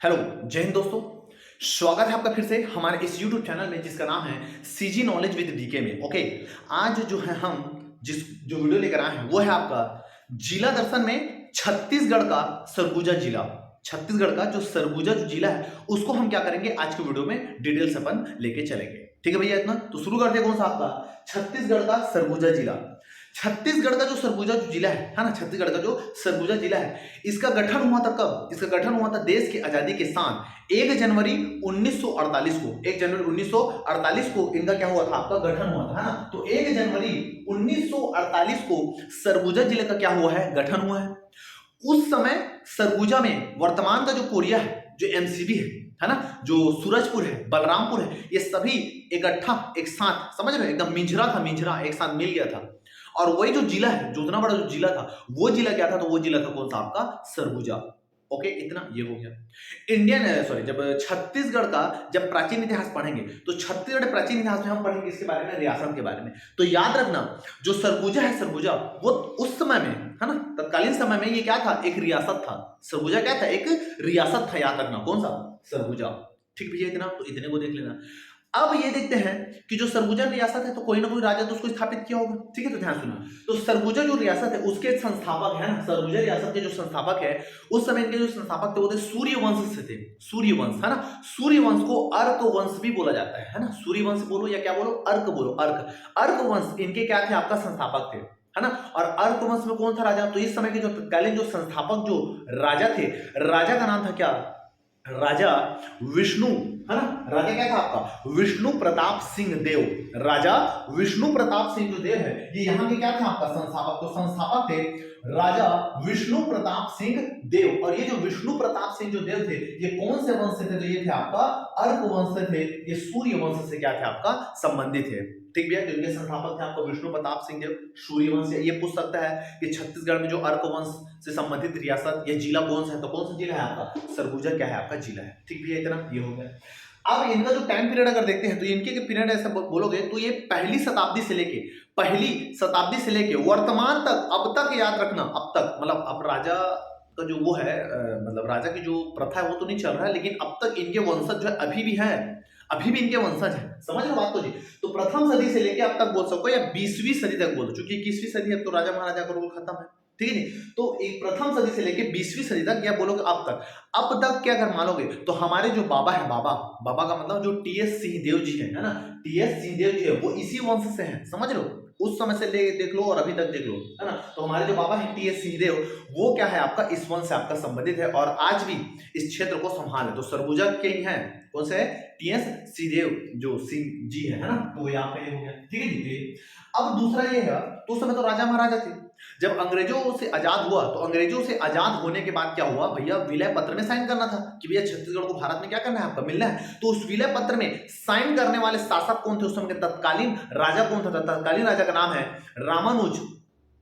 Hello जय हिंद दोस्तों। स्वागत है आपका फिर से हमारे इस YouTube चैनल में जिसका नाम है सीजी नॉलेज विद डीके में। ओके, आज जो है हम जो वीडियो लेकर आए हैं वो है आपका जिला दर्शन में छत्तीसगढ़ का सरगुजा जिला। छत्तीसगढ़ का जो सरगुजा जो जिला है उसको हम क्या करेंगे आज के वीडियो में डिटेल्स अपन लेके चलेंगे। ठीक है भैया, इतना तो शुरू करते हैं। कौन सा आपका छत्तीसगढ़ का सरगुजा जिला। छत्तीसगढ़ का जो सरगुजा जो जिला है ना, छत्तीसगढ़ का जो सरगुजा जिला है, इसका गठन हुआ था कब? इसका गठन हुआ था देश की आजादी के साथ 1 जनवरी 1948 को। 1 जनवरी 1948 को इनका क्या हुआ था? आपका गठन हुआ था, है ना। तो 1 जनवरी 1948 को सरगुजा जिले का क्या हुआ है? गठन हुआ है। उस समय सरगुजा में वर्तमान का जो कोरिया है, जो एमसीबी है ना, जो सूरजपुर है, बलरामपुर है, ये सभी इकट्ठा एक साथ, समझ रहे हो, एकदम मिंजरा था, मिंजरा एक साथ मिल गया था। और वही जो जिला है, जो उतना बड़ा जो जिला था, वो जिला क्या था? तो वो जिला था कौन सा? आपका सरगुजा। ओके, इतना ये हो गया। जब छत्तीसगढ़ का जब प्राचीन इतिहास पढ़ेंगे तो छत्तीसगढ़ प्राचीन इतिहास में हम पढ़ेंगे इसके बारे में, रियासत के बारे में। तो याद रखना, जो सरगुजा है, सरगुजा वो उस समय में, है ना, तत्कालीन समय में ये क्या था? एक रियासत था। सरगुजा क्या था? एक रियासत था। याद रखना कौन सा? सरगुजा। ठीक भैया, इतना तो इतने को देख लेना। अब ये देखते हैं कि जो सरगुजा रियासत है तो कोई ना कोई राजा तो उसको स्थापित किया होगा। ठीक है, तो ध्यान सुना। तो सरगुजा जो रियासत है उसके संस्थापक है ना, सरगुजा रियासत के जो संस्थापक है, उस समय इनके जो संस्थापक थे वो थे सूर्यवंश से थे। सूर्यवंश, है ना। सूर्यवंश को अर्क वंश भी बोला जाता है ना। सूर्यवंश बोलो या क्या बोलो, अर्क बोलो, अर्क। अर्क वंश इनके क्या थे? आपका संस्थापक थे, है ना। और अर्क वंश में कौन था राजा? तो इस समय के जो तत्कालीन जो संस्थापक जो राजा थे, राजा का नाम था क्या? राजा विष्णु, है ना। राजा क्या था आपका? विष्णु प्रताप सिंह देव। राजा विष्णु प्रताप सिंह जो देव है, ये यहाँ के क्या थे? आपका संस्थापक। तो संस्थापक थे राजा विष्णु प्रताप सिंह देव। और ये जो विष्णु प्रताप सिंह जो देव थे, ये कौन से वंश से थे? तो ये थे आपका अर्क वंश से थे। ये सूर्य वंश से क्या थे? आपका संबंधित है। ठीक भैया, तो इनके संस्थापक थे आपका विष्णु प्रताप सिंह देव, सूर्यवंश। ये पूछ सकता है कि छत्तीसगढ़ में जो अर्क वंश से संबंधित रियासत या जिला कौन सा है? तो कौन सा जिला है आपका? सरगुजा क्या है? आपका जिला है। ठीक भैया, इतना ये हो गया। अब इनका जो टाइम पीरियड अगर देखते हैं तो इनके पीरियड ऐसा बोलोगे तो ये पहली शताब्दी से लेके वर्तमान तक, अब तक याद रखना, अब तक मतलब अब राजा का जो वो है, मतलब राजा की जो प्रथा है वो तो नहीं चल रहा है, लेकिन अब तक इनके वंशज जो है अभी भी है, अभी भी इनके वंशज है। समझ लो बात को जी। तो प्रथम सदी से लेके अब तक बोल सको या 20वीं सदी तक बोलो, क्योंकि 21वीं सदी अब तो राजा महाराजा का रूल खत्म है। ठीक है नहीं, तो एक प्रथम सदी से लेके 20वीं सदी तक या बोलोगे अब तक, अब तक क्या अगर मानोगे तो हमारे जो बाबा है, बाबा का मतलब जो टीएस सिंहदेव जी है ना, टीएस सिंहदेव जी है, वो इसी वंश से है। समझ लो, उस समय से ले देख लो और अभी तक देख लो, है ना। तो हमारे जो बाबा है टीएस सिंहदेव, वो क्या है? आपका इस वंश से आपका संबंधित है और आज भी इस क्षेत्र को संभाले। तो सरगुजा के ही है, कौन से है? टीएस सिंहदेव जो सिंह जी है ना, तो यहाँ पे हो गया। ठीक है जी। अब दूसरा ये है, तो उस समय तो राजा महाराजा थे। जब अंग्रेजों से आजाद हुआ तो अंग्रेजों से आजाद होने के बाद क्या हुआ भैया? विलय पत्र में साइन करना था कि भैया छत्तीसगढ़ को भारत में क्या करना है? आपका मिलना है। तो उस विलय पत्र में साइन करने वाले शासक कौन थे उस समय के? तत्कालीन राजा कौन था? तत्कालीन राजा का नाम है रामानुज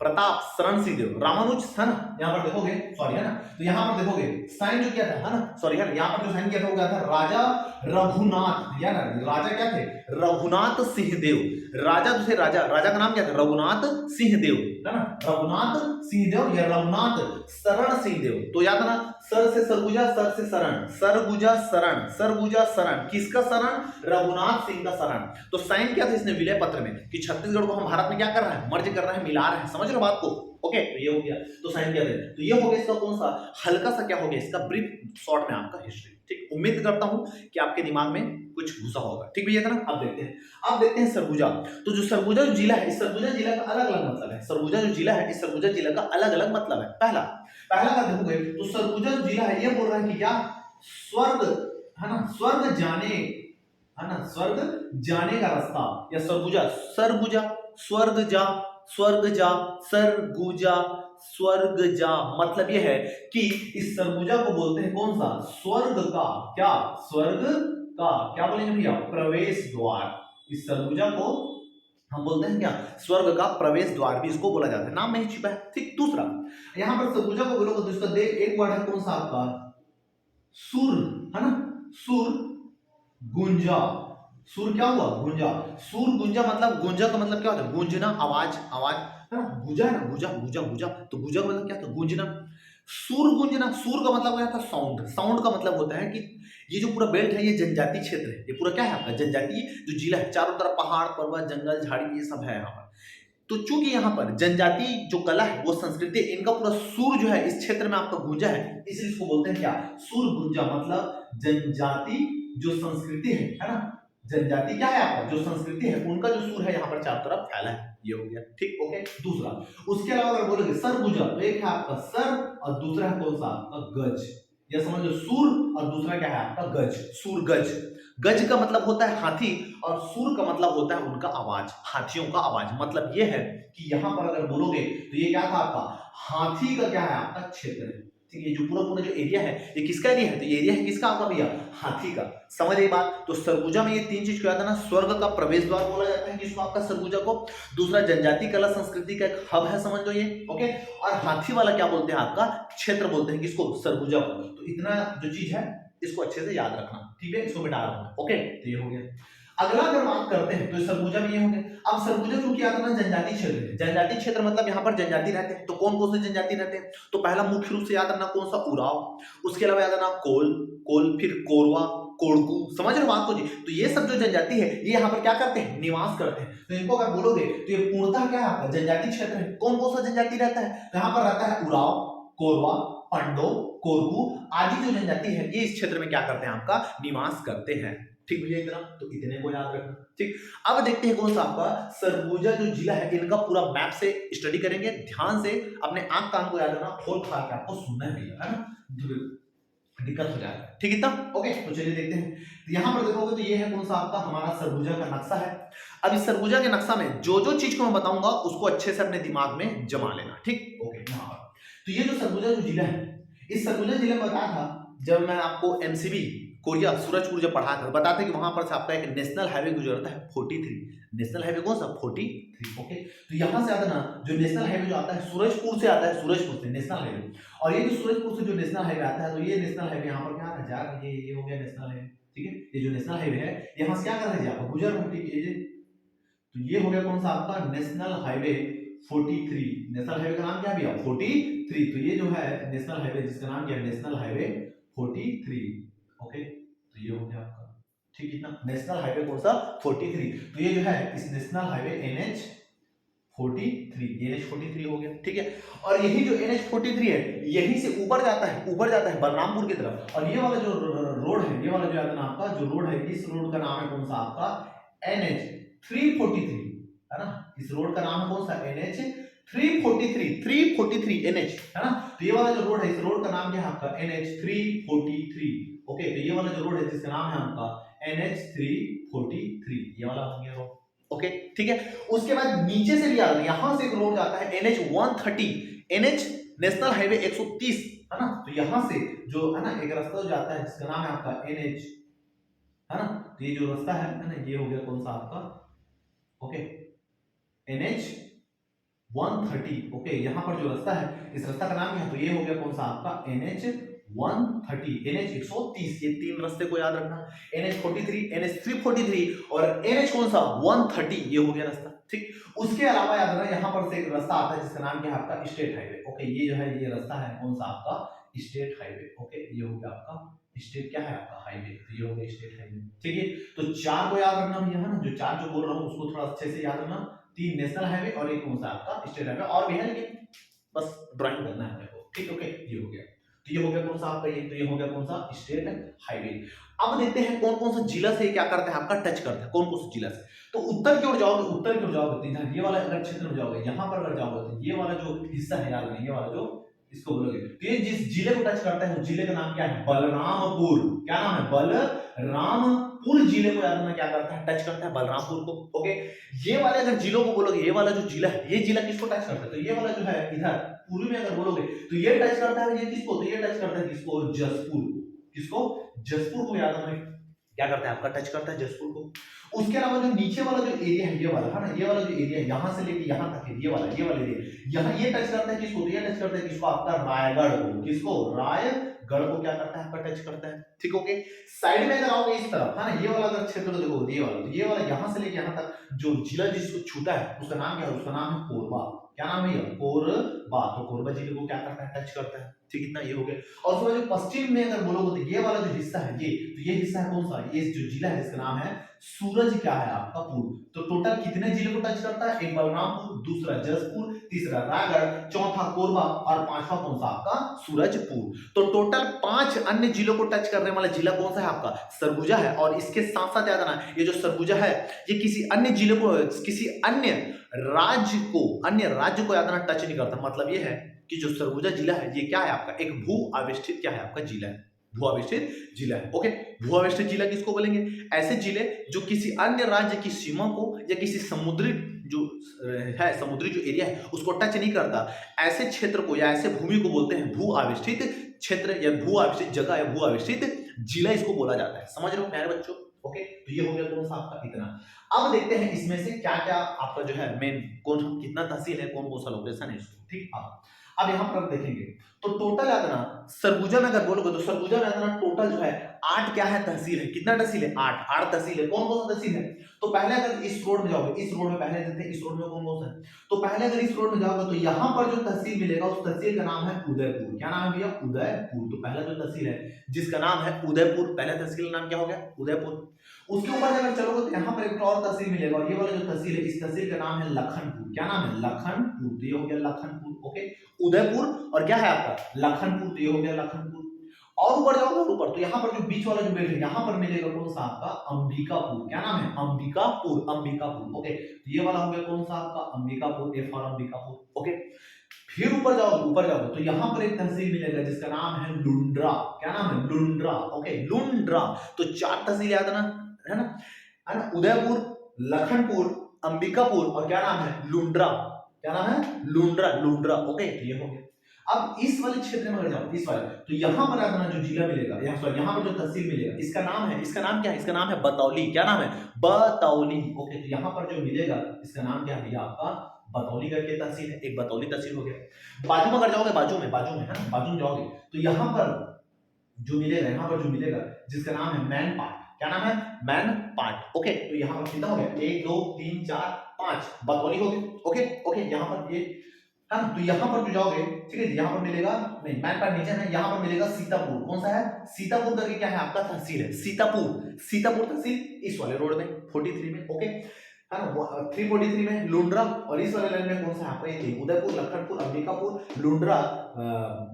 प्रताप शरण सिंहदेव। रामानुज था ना, यहाँ पर देखोगे, सॉरी, है ना। तो यहाँ पर देखोगे साइन जो किया था, है ना, सॉरी, है ना, यहाँ पर जो साइन किया था वो क्या था? राजा रघुनाथ, या ना, राजा क्या थे? रघुनाथ सिंहदेव। राजा जो थे, राजा का नाम क्या था? रघुनाथ सिंहदेव, है ना। रघुनाथ सिंहदेव या रघुनाथ शरण सिंहदेव। तो याद ना, सर से सरगुजा, सर से शरण, सरगुजा शरण, सरगुजा शरण। किसका शरण? रघुनाथ सिंह का शरण। तो साइन किया था इसने विलय पत्र में कि छत्तीसगढ़ को हम भारत में क्या कर रहे हैं? मर्ज कर रहे हैं, मिला रहे हैं। समझ लो बात को। ओके, तो ये हो गया, तो साइन किया था। तो ये हो गया इसका कौन सा हल्का सा क्या हो गया? इसका ब्रीफ शॉर्ट में आपका हिस्ट्री। ठीक, उम्मीद करता हूं कि आपके दिमाग में कुछ घुसा होगा। ठीक भैया था ना। अब देखते हैं सरगुजा। तो जो सरगुजा जो जिला है, इस सरगुजा जिला का अलग अलग मतलब है। सरगुजा जो जिला है, इस सरगुजा जिला का अलग अलग मतलब है। पहला का देखोगे तो सरगुजा जो जिला है ये बोल रहा है कि क्या? स्वर्ग, है ना, स्वर्ग जाने, है ना, स्वर्ग जाने का रास्ता, या सरगुजा, सरगुजा, स्वर्ग जा, स्वर्ग जा, सरगुजा, स्वर्ग जा। मतलब यह है कि इस सरगुजा को बोलते हैं कौन सा? स्वर्ग का क्या? स्वर्ग का क्या बोलेंगे भैया? प्रवेश द्वार। इस सरगुजा को हम बोलते हैं क्या? स्वर्ग का प्रवेश द्वार भी इसको बोला जाता है, नाम में ही छिपा है। ठीक, दूसरा यहां पर सरगुजा को बोलोगे तो इसका एक वर्ड है कौन सा आपका? सुर, है ना, सुर गुंजा। सुर क्या हुआ? गुंजा। सुर गुंजा मतलब, गुंजा का मतलब क्या होता है? गूंजना, आवाज, है ना। गुजा है ना, गुजा, तो गुजा का मतलब क्या था? गूंजना। सूर गूंजना, सूर का मतलब क्या था? साउंड। साउंड का मतलब होता है कि ये जो पूरा बेल्ट है ये जनजातीय क्षेत्र है, ये पूरा क्या है आपका? जनजातीय जो जिला है, चारों तरफ पहाड़ पर्वत जंगल झाड़ी ये सब है यहाँ पर। तो चूंकि यहाँ पर जनजाति जो कला है वो संस्कृति है, इनका पूरा सूर जो है इस क्षेत्र में आपका गूंजा है, इसलिए इसको बोलते हैं क्या? सूर गूंजा। मतलब जनजाति जो संस्कृति है ना, जनजाति क्या है आपका? जो संस्कृति है उनका जो सूर है यहाँ पर चारों तरफ फैला है। ये हो गया, ठीक, ओके। दूसरा, उसके अलावा अगर बोलोगे सरगुजा, तो एक है आपका सर और दूसरा है कौन सा? आपका गज। या समझ लो, सूर और दूसरा क्या है आपका? गज। सूर गज। गज का मतलब होता है हाथी और सूर का मतलब होता है उनका आवाज, हाथियों का आवाज। मतलब ये है कि यहां पर अगर बोलोगे तो ये क्या था आपका? हाथी का क्या है आपका? क्षेत्र है। ठीक है, जो पूरा पूरा जो एरिया है ये किसका एरिया है? तो ये एरिया है किसका आपका भैया? हाथी का। समझ ये बात? तो सरगुजा में ये तीन चीज क्या था ना, स्वर्ग का प्रवेश द्वार बोला जाता है किसको? आपका सरगुजा को। दूसरा, जनजाति कला संस्कृति का एक हब है, समझ लो ये, ओके। और हाथी वाला क्या बोलते हैं? आपका क्षेत्र बोलते हैं किसको? सरगुजा को। तो इतना जो चीज है इसको अच्छे से याद रखना, ठीक है, इसको मिटा रहा हूं, ओके। तो ये हो गया। अगला अगर बात करते हैं तो सरगुजा में ये हो गया। अब सरगुजा चूंकि आता है जनजाति क्षेत्र है, जनजाति क्षेत्र मतलब यहाँ पर जनजाति रहते हैं। तो कौन कौन से जनजाति रहते हैं? तो पहला मुख्य रूप से याद रखना कौन सा? उराव। उसके अलावा याद रखना कोल, कोल, फिर कोरवा, कोड़कू। समझ रहे हो बात को जी? तो ये सब जो जनजाति है ये यहाँ पर क्या करते हैं? निवास करते हैं। तो इनको अगर बोलोगे तो ये पूर्णतः क्या है आपका? जनजाति क्षेत्र है। कौन कौन सा जनजाति रहता है? तो यहाँ पर रहता है उराव, कोरवा, पंडो, कोरकू आदि जो जनजाति है ये इस क्षेत्र में क्या करते हैं? आपका निवास करते हैं। ठीक भैया, इतना तो इतने को याद रखना, ठीक। अब देखते हैं कौन सा आपका सरगुजा जो जिला है, इनका पूरा मैप से स्टडी करेंगे। ध्यान से अपने आंख कान को याद रखना, खोल खा के आपको सुनना है भैया, है ना, दिक्कत हो जाएगा, ठीक इतना, ओके। तो चलिए देखते हैं। तो यहाँ पर देखोगे तो ये है कौन सा आपका? हमारा सरगुजा का नक्शा है। अब इस सरगुजा के नक्शा में जो जो चीज को मैं बताऊंगा उसको अच्छे से अपने दिमाग में जमा लेना, ठीक, ओके। यहाँ पर तो ये जो सरगुजा जो जिला है, इस सरगुजा जिले में बताया था जब मैं आपको एमसीबी कोरिया सूरजपुर जब पढ़ा था, बताते कि वहां पर से आपका एक नेशनल हाईवे गुजरता है 43। नेशनल हाईवे कौन सा? 43, ओके। तो यहां से आता ना जो नेशनल हाईवे जो आता है सूरजपुर से आता है, सूरजपुर से नेशनल हाईवे। और ये जो सूरजपुर से जो नेशनल हाईवे आता है, तो ये नेशनल हाईवे यहाँ पर क्या जा रहा है? ये हो गया नेशनल हाईवे, ठीक है। ये जो नेशनल हाईवे है यहाँ से क्या कर रहे हैं आपको? गुजर रहा है, ठीक है। तो ये हो गया कौन सा आपका? National highway 43। नेशनल हाईवे का नाम क्या है भैया? 43। तो ये जो है नेशनल हाईवे जिसका नाम क्या है? National highway 43, okay. तो ये हो गया आपका, ठीक है ना, नेशनल हाईवे कौन सा? 43। तो ये जो है इस नेशनल हाईवे NH 43 हो गया, ठीक है। और यही जो NH 43 है यहीं से ऊपर जाता है बलरामपुर की तरफ। और ये वाला जो रोड है, ये वाला जो है ना आपका जो रोड है, इस रोड का नाम है कौन सा? आपका NH 343, है ना। इस रोड का नाम है कौन सा? NH 343 NH, है ना। तो ये वाला जो रोड है, इस रोड का नाम क्या है आपका? NH 343, okay. तो ये वाला जो रोड है जिसका नाम है आपका NH 343, ये वाला हो गया रोड, ओके, ठीक है। उसके बाद नीचे से भी आता है, यहां से एक रोड जाता है NH 130, NH नेशनल हाईवे 130, है ना। तो यहां से जो है ना एक रास्ता जाता है जिसका नाम है आपका NH, है ना। तो ये जो रास्ता है ना, ये हो गया कौन सा आपका? Okay, NH 130, okay. यहाँ पर जो रास्ता है इस रास्ता का नाम क्या है? तो ये हो गया कौन सा आपका? NH 130, NH 130। ये तीन रास्ते को याद रखना, NH 43, NH 343 और NH कौन सा? 130। ये हो गया रास्ता, ठीक। उसके अलावा याद रखना यहाँ पर से एक रास्ता आता है जिसका नाम क्या है? आपका स्टेट हाईवे, ओके। ये जो है ये रास्ता है कौन सा? आपका स्टेट हाईवे, ओके। ये हो गया आपका स्टेट क्या है? आपका हाईवे। तो ये हो गया स्टेट हाईवे, ठीक है। तो चार को याद रखना भैया, है ना। जो चार जो बोल रहा हूँ उसको थोड़ा अच्छे से याद रखना। 3 नेशनल हाईवे और एक कौन सा? आपका स्टेट हाईवे। और भी है लेकिन बस ड्राइंग करना है मेरे को, ठीक, ओके। ये हो गया। तो ये हो गया कौन सा आपका? ये तो ये हो गया कौन सा? State highway. अब देखते हैं कौन कौन सा जिला से क्या करता है? आपका टच करता है कौन कौन सा जिला से। तो उत्तर की ओर जाओगे, उत्तर की ओर जाओगे तो इधर ये वाला अगर क्षेत्र में जाओगे, यहाँ पर अगर जाओगे तो ये वाला जो हिस्सा है याद रखना, ये वाला जो इसको बोलोगे तो ये जिस जिले को टच करता है उस जिले का नाम क्या है? बलरामपुर। क्या नाम है? बलरामपुर जिले को याद रखना क्या करता है? टच करता है बलरामपुर को, ओके। ये वाले अगर जिलों को बोलोगे, ये वाला जो जिला है ये जिला किसको टच करता है? तो ये वाला जो है इधर पूर्वी में अगर बोलोगे तो ये टच करता है ये किसको? तो ये टच करता है किसको? जसपुर को। किसको? जसपुर को याद रखना क्या करता है? आपका टच करता है जसपुर को। उसके अलावा जो नीचे वाला जो एरिया है ये वाला, है ना, ये वाला जो एरिया है यहाँ से लेके यहाँ तक है, ये वाला एरिया यहाँ ये टच करता है किसको? तो ये टच करता है किसको? आपका रायगढ़ को। किसको? रायगढ़ को क्या करता है? आपका टच करता है, ठीक, ओके। साइड में अगर आओगे इस तरफ, है ना, ये वाला अगर क्षेत्र देखो, ये वाला, तो ये वाला यहाँ से लेके यहाँ तक जो जिला जिसको छूटा है उसका नाम क्या है? उसका नाम है कोरबा। क्या नाम है ये, कोरबा। तो कोरबा जिले को क्या करता है, टच करता है। ठीक, इतना ये हो गया। और उसके बाद जो पश्चिम में अगर बोलोगे तो ये वाला जो हिस्सा है ये, तो ये हिस्सा है कौन सा, ये जो जिला है जिसका नाम है सूरज क्या है आपका पुर। तो टोटल कितने जिले को टच करता है, एक बलरामपुर, दूसरा जसपुर, तीसरा रायगढ़, चौथा कोरबा और पांचवा कौन सा आपका सूरजपुर। तो टोटल 5 अन्य जिलों को टच करने वाला जिला कौन सा है आपका सरगुजा है। और इसके साथ साथ याद रखना ये जो सरगुजा है ये किसी अन्य जिले को, किसी अन्य राज्य को याद रखना टच नहीं करता। मतलब ये है कि जो सरगुजा जिला है ये क्या है आपका, एक भू आविष्ठित क्या है आपका जिला है, भू आविष्ठित जिला है। ओके, भू आविष्ठित जिला किसको बोलेंगे, ऐसे जिले जो किसी अन्य राज्य की सीमा को या किसी समुद्री जो है, समुद्री जो एरिया है उसको टच नहीं करता, ऐसे क्षेत्र को या ऐसे भूमि को बोलते हैं भू आविष्ठित क्षेत्र या भू आविष्ठित जगह या भू आविष्ठित जिला इसको बोला जाता है। समझ रहे हो प्यारे बच्चों। ओके, तो ये हो गया कौन सा आपका इतना। अब देखते हैं इसमें से क्या क्या आपका जो है मेन कौन कितना तहसील है, कौन कौन सा लोकेशन है इसको। ठीक, अब यहां पर देखेंगे तो टोटल याद ना सरगुजा में अगर बोलोगे तो सरगुजा में याद ना टोटल जो है 8 क्या है तहसील है। कितना तहसील है, 8 तहसील है। कौन कौन सा तहसील है, तो पहले अगर इस रोड में जाओगे, इस रोड में पहले देखते हैं इस रोड में कौन कौन सा है। तो पहले अगर इस रोड में जाओगे तो यहाँ पर जो तहसील मिलेगा उस तहसील का नाम है उदयपुर। क्या नाम है भैया, उदयपुर। तो पहला जो तहसील है जिसका नाम है उदयपुर, पहला तहसील का नाम क्या हो गया, उदयपुर। उसके ऊपर अगर चलोगे तो यहाँ पर एक और तहसील मिलेगा और ये वाला जो तहसील है इस तहसील का नाम है लखनपुर। क्या नाम है, लखनपुर। तो ये हो गया लखनपुर। ओके, उदयपुर और क्या है आपका लखनपुर। तो ये हो गया लखनपुर। और ऊपर जाओगे ऊपर तो यहाँ पर जो बीच वाला जो बेल्ट है यहाँ पर मिलेगा कौन सा आपका अंबिकापुर। क्या नाम है, अंबिकापुर, अंबिकापुर। ओके, तो ये वाला हो गया कौन सा आपका Ambikapur, A for Ambikapur. Okay, फिर ऊपर जाओगे तो यहाँ पर एक तहसील मिलेगा जिसका नाम है लुंड्रा। क्या नाम है, लुंड्रा। ओके, लुंड्रा। तो 4 तहसील याद है ना, उदयपुर, लखनपुर, अंबिकापुर और क्या नाम है लुंड्रा। क्या नाम है, लुंड्रा, लुंड्रा। ओके, तो ये हो गया। अब इस वाले क्षेत्र में अगर जाओ, इस वाले तो यहाँ पर याद रखना जो जिला मिलेगा यहाँ पर जो तहसील मिलेगा इसका नाम है, इसका नाम क्या है, इसका नाम है बतौली। क्या नाम है, बतौली। ओके, तो यहाँ पर जो मिलेगा इसका नाम क्या है भैया आपका बतौली करके तहसील है, एक बतौली तहसील हो गया। बाजू में अगर जाओगे, बाजू में है ना, बाजू में जाओगे तो यहाँ पर जो मिलेगा, यहाँ पर जो मिलेगा जिसका नाम है मैनपाट। क्या नाम है, मैनपाट। ओके, तो यहाँ पर कितना हो गया, 1 2 3 4 5 बतौली हो गया। ओके ओके, यहाँ पर ये है ना, तो यहाँ पर जो जाओगे ठीक है, यहाँ पर मिलेगा नहीं, मैनपाट नीचे है, यहाँ पर मिलेगा सीतापुर। कौन सा है, सीतापुर करके क्या है आपका तहसील है, सीतापुर, सीतापुर तहसील इस वाले रोड में 43 में। ओके, है ना, 343 में लुंड्रा और इस वाले लाइन में कौन सा है आपका ये उदयपुर, लखनपुर, अंबिकापुर, लुंड्रा,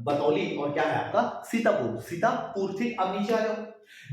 बतौली और क्या है आपका सीतापुर, सीतापुर। ठीक, अब नीचे आ जाओ,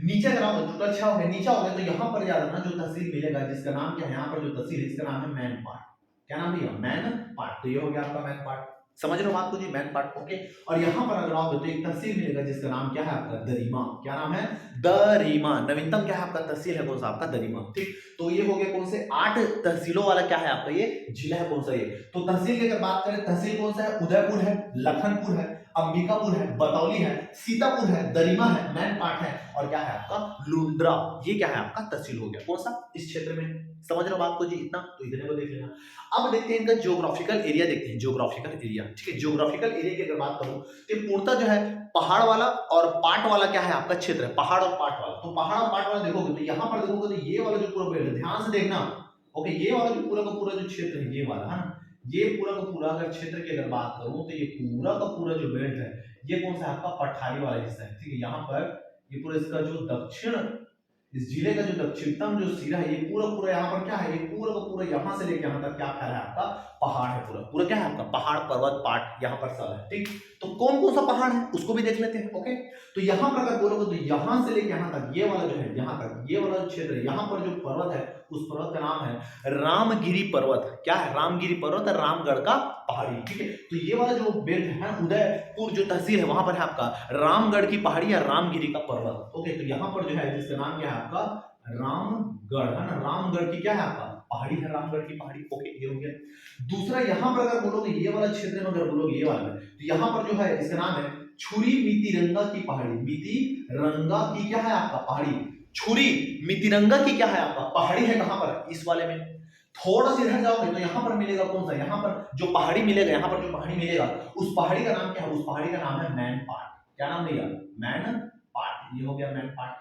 नीचे अगर आओगे टोटल 6 हो गए, नीचे हो गए तो यहाँ पर याद रखना जो तहसील मिलेगा जिसका नाम क्या है, यहाँ पर जो तहसील है इसका नाम है मैनपाट। क्या नाम है, मैनपाट। तो ये हो गया आपका मैनपाट। समझ रहे हो बात को जी, मैनपाट। ओके, और यहाँ पर अगर आओगे तो एक तहसील मिलेगा जिसका नाम क्या है आपका दरीमा। क्या नाम है, दरीमा। नवीनतम क्या है आपका तहसील है कौन सा आपका दरीमा। ठीक, तो ये हो गया कौन से 8 तहसीलों वाला क्या है आपका ये जिला है कौन सा ये। तो तहसील की अगर बात करें, तहसील कौन सा है, उदयपुर है, लखनपुर है, अंबिकापुर है, बतौली है, सीतापुर है, दरीमा है, मैनपाट है और क्या है आपका लुंड्रा। ये क्या है आपका तहसील हो गया कौन सा इस क्षेत्र में। समझ रहे हो बात को जी, इतना तो इतने को देख लेना। अब देखते हैं इनका ज्योग्राफिकल एरिया, देखते हैं ज्योग्राफिकल एरिया। ठीक है, ज्योग्राफिकल एरिया की अगर बात करूं तो पूर्णतः जो है पहाड़ वाला और पाट वाला क्या है आपका क्षेत्र है, पहाड़ और पाट वाला। तो पहाड़ और पाट वाला देखोगे तो यहाँ पर देखोगे तो ये वाला जो पूरा बेल्ट है, ध्यान से देखना। ओके, ये वाला जो पूरा का पूरा जो क्षेत्र है ये वाला है ना, ये पूरा का पूरा अगर क्षेत्र की अगर बात करूं तो ये पूरा का पूरा जो बेल्ट है ये कौन सा आपका पठारी वाला हिस्सा है। ठीक है, यहाँ पर ये पूरा इसका जो दक्षिण, इस जिले का जो दक्षिणतम जो सिरा है ये पूरा पूरा यहाँ पर क्या है, ये पूरा का पूरा यहाँ से लेके यहाँ तक क्या फैला है आपका पहाड़ है, पूरा पूरा क्या है आपका पहाड़, पर्वत, पाट यहाँ पर सब है। ठीक, तो कौन कौन सा पहाड़ है उसको भी देख लेते हैं। ओके, तो यहाँ पर अगर बोलोगे तो यहाँ से लेके यहाँ तक ये वाला जो है, यहाँ तक ये वाला जो क्षेत्र है, यहाँ पर जो पर्वत है उस पर्वत का नाम है रामगिरी पर्वत। क्या है, रामगिरी पर्वत है, रामगढ़ का पहाड़ी। ठीक है, तो ये वाला जो बेल्ट है उदयपुर जो तहसील है वहां पर है आपका रामगढ़ की पहाड़ी या रामगिरी का पर्वत। ओके, तो यहाँ पर जो है जिसका नाम क्या है आपका रामगढ़ है ना, रामगढ़ की क्या है आपका पहाड़ी है, रामगढ़ की पहाड़ी। ओके, ये हो गया। दूसरा यहाँ पर अगर बोलोगे ये वाला क्षेत्र में अगर बोलोगे ये वाला तो यहाँ पर जो है इसका नाम है छुरी मितिरंगा की पहाड़ी। मितिरंगा की क्या है आपका पहाड़ी, छुरी मितिरंगा की क्या है आपका पहाड़ी है। कहां पर, इस वाले में। थोड़ा सा इधर जाओगे तो यहाँ पर मिलेगा कौन सा, यहाँ पर जो पहाड़ी मिलेगा, यहाँ पर जो पहाड़ी मिलेगा उस पहाड़ी का नाम क्या है, उस पहाड़ी का नाम है मैनपाट। क्या नाम दिया, मैनपाट। ये हो गया मैनपाट।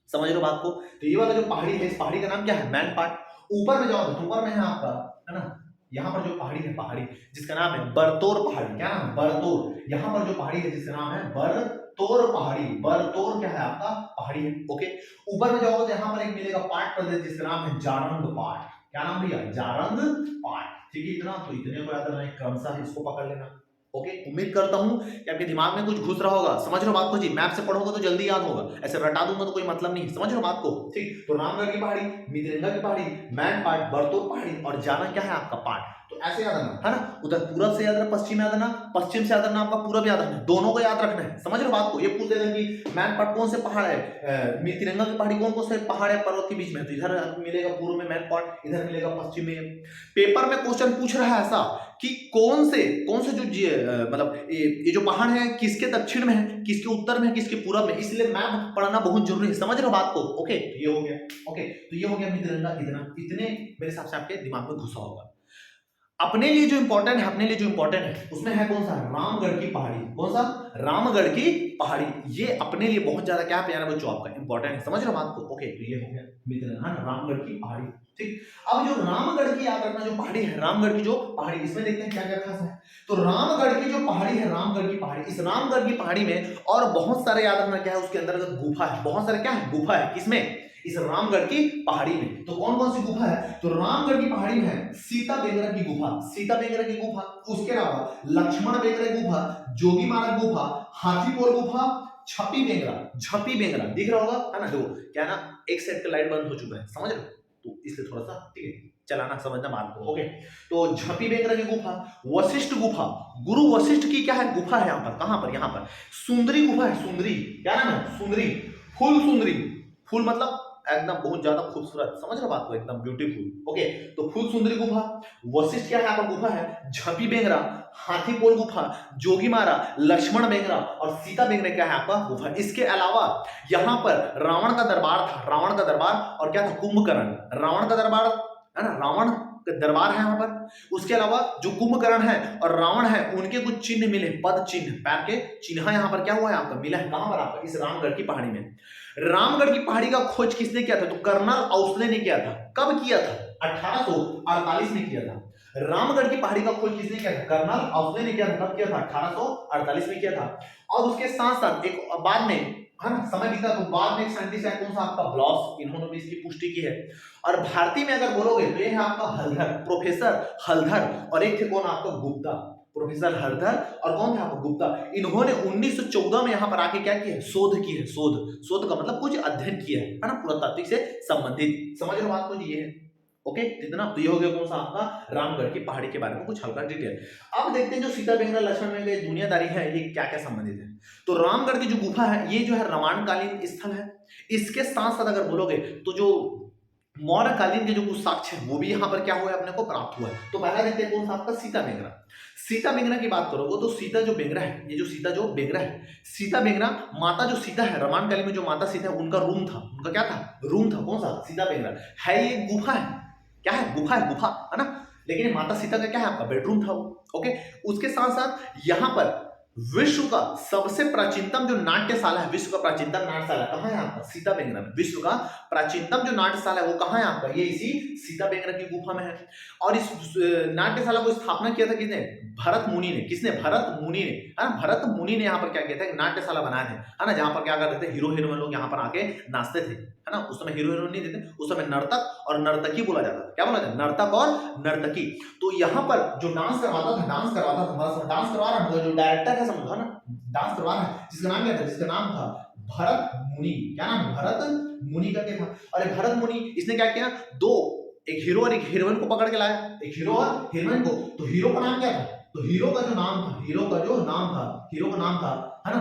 समझ लो बात को। तो ये वाला जो पहाड़ी है इस पहाड़ी का नाम क्या है मैनपाट। ऊपर में जाओगे तो ऊपर में है आपका, है ना, यहाँ पर जो पहाड़ी है, पहाड़ी जिसका नाम है बरतोर पहाड़ी, क्या नाम है, बरतोर। यहाँ पर जो पहाड़ी है जिसका नाम है बरतोर पहाड़ी, बरतोर क्या है आपका, पहाड़ी है। ओके, ऊपर में जाओगे तो यहाँ पर एक मिलेगा पाट प्रदेश जिसका नाम है जारंग पाट, क्या नाम भैया, जारंग पाट। ठीक है, इतना तो इतने को याद रखना है, क्रमशः इसको पकड़ लेना। ओके, उम्मीद करता हूं कि आपके दिमाग में कुछ घुस रहा होगा, समझ रहे हो बात को जी। मैप से पढ़ोगे तो जल्दी याद होगा, ऐसे रटा दूंगा तो कोई मतलब नहीं, समझ रहे हो बात को। ठीक, तो रामगढ़ की पहाड़ी, मित्रंगा की पहाड़ी, मैन पाट, बरतोर पहाड़ी और जाना क्या है आपका पाट। तो ऐसे याद रखना है ना, उधर पूरब से याद रखना, पश्चिम याद रखना, पश्चिम से याद रखना, आपका पूरब याद रखना, दोनों को याद रखना है, समझ रहे हो बात को। ये पूछ देगा कि मैन पाट कौन से पहाड़ है, मित्रंगा की पहाड़ी कौन कौन से पहाड़ है पर्वत के बीच में, तो इधर मिलेगा पूर्व में मैन पाट, इधर मिलेगा पश्चिम में। पेपर में क्वेश्चन पूछ रहा है ऐसा कि कौन से जो मतलब ये जो पहाड़ है किसके दक्षिण में है, किसके उत्तर में है, किसके पूरब में, इसलिए मैप पढ़ना बहुत जरूरी है, समझ रहे हो बात को। ओके, तो ये हो गया। ओके, तो ये हो गया मित्रंगा, इतने मेरे हिसाब से आपके दिमाग में घुसा होगा। अपने लिए जो इंपॉर्टेंट है, अपने लिए जो इंपॉर्टेंट है उसमें है कौन सा, रामगढ़ की पहाड़ी। कौन सा, रामगढ़ की पहाड़ी। ये अपने लिए बहुत ज्यादा क्या प्यारा बच्चों आपका इंपॉर्टेंट है, समझ रहे हो बात को। ओके, तो ये हो गया मित्रंगा, रामगढ़ की पहाड़ी। ठीक, अब जो रामगढ़ की याद रखना जो पहाड़ी है, रामगढ़ की जो पहाड़ी, इसमें देखते हैं क्या क्या खास है। तो रामगढ़ की जो पहाड़ी है, रामगढ़ की पहाड़ी, इस रामगढ़ की पहाड़ी में और बहुत सारे याद रखना क्या है, उसके अंदर गुफा है, बहुत सारे क्या है, गुफा है, किसमें, इस रामगढ़ की पहाड़ी में। तो कौन कौन सी गुफा है, तो रामगढ़ की पहाड़ी में है सीता बेंगरा की गुफा, सीता बेंगरा की गुफा, उसके अलावा लक्ष्मण बेंगरा की गुफा, जोगी मारा गुफा, हाथीपोल गुफा, छपी बेंगरा, झपी बेंगरा, दिख रहा होगा है ना। देखो क्या ना, एक सेट का लाइट बंद हो चुका है, समझ रहे हो, तो इसलिए थोड़ा सा ठीक है चलाना समझना बात को। ओके, तो झपी बेंगरा की गुफा, वशिष्ठ गुफा, गुरु वशिष्ठ की क्या है, गुफा है यहाँ पर, कहां पर, यहाँ पर सुंदरी गुफा है, सुंदरी, क्या नाम है, सुंदरी, फुल सुंदरी, फुल मतलब एकदम बहुत ज्यादा खूबसूरत, समझ रहे हो बात को, एकदम ब्यूटीफुल। ओके, तो फुल सुंदरी गुफा, वशिष्ठ क्या है आपका गुफा है, झपी बेंगरा, हाथीपोल गुफा, जोगी मारा, लक्ष्मण बेंगरा और सीता बेंगरा क्या है आपका गुफा। इसके अलावा यहाँ पर रावण का दरबार था, रावण का दरबार, और क्या था, कुंभकर्ण, रावण का दरबार है ना, रावण का दरबार है यहाँ पर। उसके अलावा जो कुंभकर्ण है और रावण है उनके कुछ चिन्ह मिले, पद चिन्ह, पैर के चिन्ह यहाँ पर क्या हुआ है आपका, मिला है, कहां पर आपका, इस रामगढ़ की पहाड़ी में। रामगढ़ की पहाड़ी का खोज किसने किया था, तो कर्नल औसले ने किया था। कब किया था, 1848 में किया था। रामगढ़ की पहाड़ी का खोज किसने किया था, कर्नल औसले ने किया था। कब किया था, 1848 में किया था। और उसके साथ साथ एक बाद में है ना, समय बीता तो बाद में एक साइंटिस्ट है, कौन सा आपका, ब्लॉस, इन्होंने भी इसकी पुष्टि की है। और भारतीय में अगर बोलोगे तो ये है आपका हलधर, प्रोफेसर हलधर, और एक थे कौन आपका, गुप्ता, प्रोफेसर हलधर और कौन था आपका, गुप्ता। इन्होंने 1914 में यहाँ पर आके क्या किया, शोध की है, शोध का मतलब कुछ अध्ययन किया है ना, पुरातात्विक से संबंधित, समझ रहे हो बात को, ये है। ओके, इतना तो ये हो गया कौन सा आपका, रामगढ़ की पहाड़ी के बारे में कुछ हल्का डिटेल। अब देखते हैं जो सीता बेंगरा लक्ष्मण में गई दुनियादारी है, ये क्या क्या संबंधित है। तो रामगढ़ की जो गुफा है ये जो है रामायणकालीन स्थल है। इसके साथ साथ अगर बोलोगे तो जो मौर्यकालीन के जो कुछ साक्ष्य है वो भी यहाँ पर क्या हुआ है, अपने को प्राप्त हुआ है। तो पहला देखते हैं कौन सा आपका, सीता बेंगरा। सीता बेंगरा की बात करोगे तो सीता जो बेंगरा है, ये जो सीता जो बेंगरा है, सीता बेंगरा, माता जो सीता है, रामायणकालीन में जो माता सीता है उनका रूम था, उनका क्या था, रूम था, कौन सा, सीता बेंगरा है। ये गुफा है, क्या है, गुफा है, गुफा है ना, लेकिन माता सीता का क्या है आपका, बेडरूम था वो। ओके, उसके साथ साथ यहाँ पर विश्व का सबसे प्राचीनतम जो नाट्यशाला है, विश्व का प्राचीनतम नाट्यशाला कहाँ है आपका, सीता बेंगरा में। विश्व का प्राचीनतम जो नाट्यशाला है वो कहाँ है आपका, ये इसी सीता बेंगरा की गुफा में है। और इस नाट्यशाला को स्थापना किया था किसने, भरत मुनि ने। किसने, भरत मुनि ने, है ना, भरत मुनि ने यहाँ पर क्या किया था, नाट्यशाला बनाया था, है ना, जहां पर क्या करते थे, हीरो हीरोइन लोग यहाँ पर आके नाचते थे, है ना। उस समय हीरो हीरोइन नहीं देते, उस समय नर्तक और नर्तकी बोला जाता था, क्या बोला जाता, नर्तक और नर्तकी। तो यहाँ पर जो डांस करवाता था, डांस करवा रहा है, जो डायरेक्टर है समझो, है ना, डांस करवा रहा है, जिसका नाम क्या था, जिसका नाम था भरत मुनि। क्या नाम, भरत मुनि करके था। और भरत मुनि इसने क्या किया, दो, एक हीरो और एक हीरोइन को पकड़ के लाया, एक हीरो और हीरोइन को। तो हीरो का नाम क्या था, तो हीरो का जो नाम था, हीरो का नाम था, है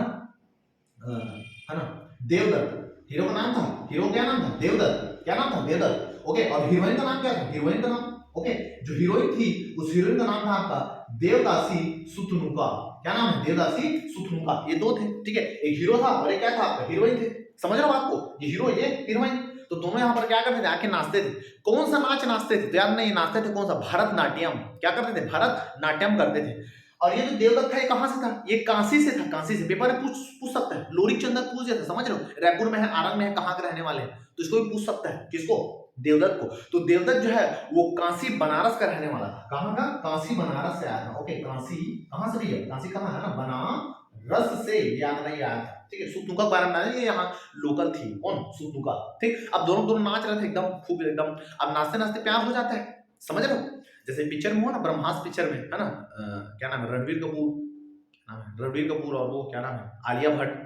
ना, देवदत्त। हीरो का नाम था, हीरो क्या नाम था, देवदत्त। क्या नाम था, देवदत्त। ओके, और हीरोइन का नाम क्या था, हीरोइन का नाम, ओके, जो हीरोइन थी उस हीरोइन का नाम था आपका देवदासी सुतनुका। क्या नाम है, देवदासी सुतनुका। ये दो थे, ठीक है, एक हीरो था और एक क्या था आपका, हीरोइन थे। समझ रहे हो बात को, ये हीरो ये हीरोइन। तो दोनों यहाँ पर क्या करते थे, आके नाचते थे। कौन सा नाच नाचते थे, तो याद नहीं, नाचते थे कौन सा, भरतनाट्यम। क्या करते थे, भरतनाट्यम करते थे। और ये जो देवदत्त था ये कहां से था, ये काशी से था, काशी से। पेपर में पूछ सकता है, लोरिक चंदन पूछ जाता है, समझ रहे हो, रायपुर में है, आरंग में है, कहां के रहने वाले हैं, तो इसको भी पूछ सकता है, किसको, देवदत्त को। तो देवदत्त जो है वो काशी बनारस का रहने वाला था। कहाँ का? काशी बनारस से आया था। ओके, काशी कहाँ से भैया? काशी कहाँ है ना, बनारस से, याद नहीं आया था। ठीक है, सुतनुका के बारे में ये यहाँ लोकल थी। कौन? सुतनुका। ठीक, अब दोनों दोनों नाच रहे थे एकदम खूब एकदम। अब नाचते नाचते प्यार हो जाता है, समझ रहे हो? जैसे पिक्चर में हो ना, ब्रह्मास्त्र पिक्चर में है ना, क्या नाम है, रणवीर कपूर, रणवीर कपूर और वो क्या नाम है, आलिया भट्ट,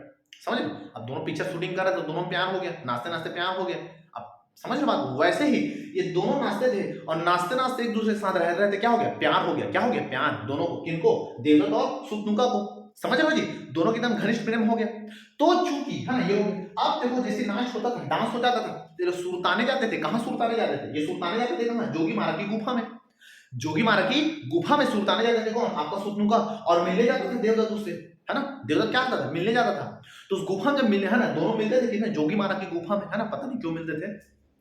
समझ रहे? अब दोनों पिक्चर शूटिंग कर रहे थे, दोनों में प्यार हो गया, नाचते नाचते प्यार हो गया। अब समझ रहे बात? वैसे ही ये दोनों नाचते थे और नाचते नाचते एक दूसरे के साथ रह रहे थे, क्या हो गया? प्यार हो गया। क्या हो गया? प्यार। दोनों को, किनको? देवदत्त और सुतनुका को। समझ रहे हो जी? दोनों की एकदम घनिष्ठ प्रेम हो गया। तो चूंकि है ना ये हो गया। अब देखो जैसे नाच होता था, डांस हो जाता था, तो सुरताने जाते थे। कहाँ सुरताने जाते थे? ये सुरताने जाते थे कहाँ? जोगी मारा की गुफा में। जोगी मारा की गुफा में सुरताने जाते थे। कौन? आपका सुतनुका। और मिलने जाते थे देवदत्त उससे, है ना। देवदत्त क्या करता था? मिलने जाता था। तो उस गुफा में जब मिलने, है ना, दोनों मिलते थे किसने? जोगी मारा की गुफा में, है ना। पता नहीं क्यों मिलते थे,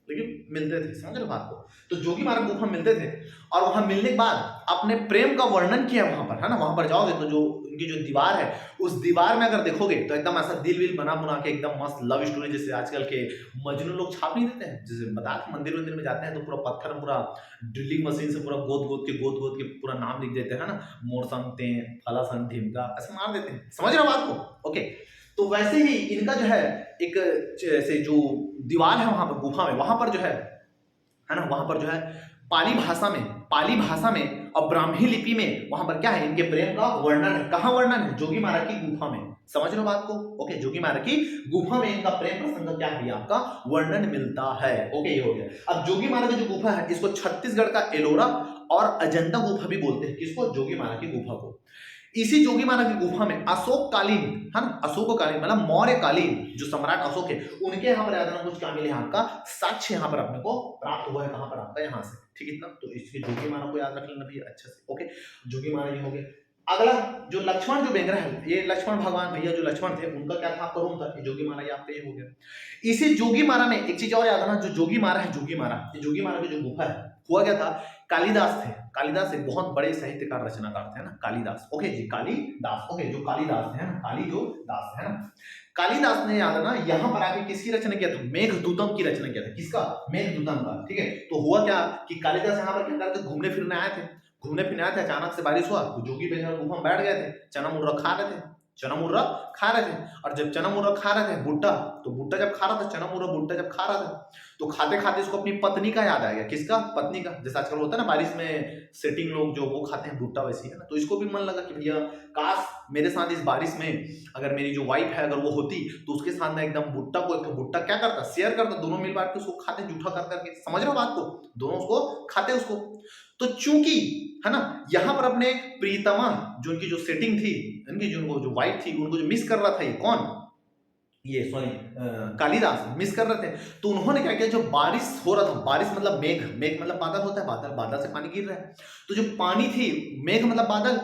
लेकिन मिलते थे। समझ रहे बात को? तो जोगी मारा की गुफा में मिलते थे और वहां मिलने के बाद अपने प्रेम का वर्णन किया वहां पर, है ना। वहां पर जाओगे तो जो उनकी जो दीवार है, उस दीवार में अगर देखोगे तो एकदम ऐसा दिल विल बना बुना के एकदम मस्त लव स्टोरी, जैसे आजकल के मजनू लोग छाप नहीं देते हैं, जैसे बता के मंदिर वंदिर में जाते हैं तो पूरा पत्थर में पूरा ड्रिलिंग मशीन से पूरा गोद गोद के पूरा नाम लिख देते हैं ना, मोरसन ते फला सन ढिमका, ऐसे मार देते हैं। समझ रहे हो बात को? ओके, तो वैसे ही इनका जो है एक जैसे जो दीवार है वहां पर गुफा में, वहां पर जो है ना, वहां पर जो है पाली भाषा में और ब्राह्मी लिपि में वहां पर क्या है? इनके प्रेम का वर्णन है। कहाँ वर्णन है? जोगी मारा की गुफा में। समझ रहे हो बात को? ओके, जोगी मारा की गुफा में इनका प्रेम प्रसंग क्या है? आपका वर्णन मिलता है। ओके, ये हो गया। अब जोगी मारा की जो गुफा है, इसको छत्तीसगढ़ का एलोरा और अजंता गुफा भी बोलते हैं। किसको? जोगी मारा की गुफा को। इसी जोगी मारा की गुफा में अशोक कालीन, है ना, अशोक कालीन मतलब मौर्य कालीन जो सम्राट अशोक है, उनके यहाँ पर यादना कुछ क्या मिले? आपका साक्ष्य यहाँ पर अपने को प्राप्त हुआ है। कहाँ पर? आपका यहाँ से। ठीक, इतना तो इसके जोगी मारा को याद रख लेना भैया अच्छे से। ओके, जोगी मारा ये हो गया। अगला जो लक्ष्मण जो बेंगरा है, ये लक्ष्मण भगवान भैया जो लक्ष्मण थे, उनका क्या था? करुण था। ये जोगी मारा ये आपका ये हो गया। इसी जोगी मारा में एक चीज और याद रखना, जो जोगी मारा है, जोगी मारा, ये जोगी मारा की जो गुफा है, हुआ क्या था? कालिदास थे। कालिदास एक बहुत बड़े साहित्यकार रचनाकार थे ना, कालिदास। ओके जी, कालिदास। ओके, जो कालिदास थे, है ना, काली जो दास है ना, कालिदास ने याद ना यहाँ पर आके किसकी रचना किया था? मेघदूतम की रचना किया था। किसका? मेघदूतम का। ठीक है, तो हुआ क्या कि कालिदास यहाँ पर क्या करते? घूमने फिरने आए थे, अचानक से बारिश हुआ तो जोगी बेचारे गुफा में बैठ गए थे, चना मुर्रा खा रहे थे, और जब चना मुर्रा खा रहे थे, भुट्टा, तो भुट्टा जब खा रहा था, चना मुर्रा भुट्टा जब खा रहा था, तो खाते खाते इसको अपनी पत्नी का याद आ गया। किसका? पत्नी का। जैसे आजकल होता है ना बारिश में सेटिंग लोग जो वो खाते हैं भुट्टा, वैसी है ना। तो इसको भी मन लगा कि भैया काश मेरे साथ इस बारिश में अगर मेरी जो वाइफ है अगर वो होती तो उसके साथ में एकदम भुट्टा को, एक भुट्टा क्या करता? शेयर करता, दोनों मिल बांट के उसको खाते जूठा कर करके। समझ रहे हो बात को? दोनों उसको खाते उसको। तो चूंकि है ना यहाँ पर अपने प्रीतमा जो उनकी जो सेटिंग थी, इनकी जो वाइफ थी, उनको जो मिस कर रहा था, ये कौन? ये सॉरी कालिदास मिस कर रहे थे। तो उन्होंने क्या किया? जो बारिश हो रहा था, बारिश मतलब मेघ, मेघ मतलब बादल होता है, बादल, बादल से पानी गिर रहा है, तो जो पानी थी, मेघ मतलब बादल,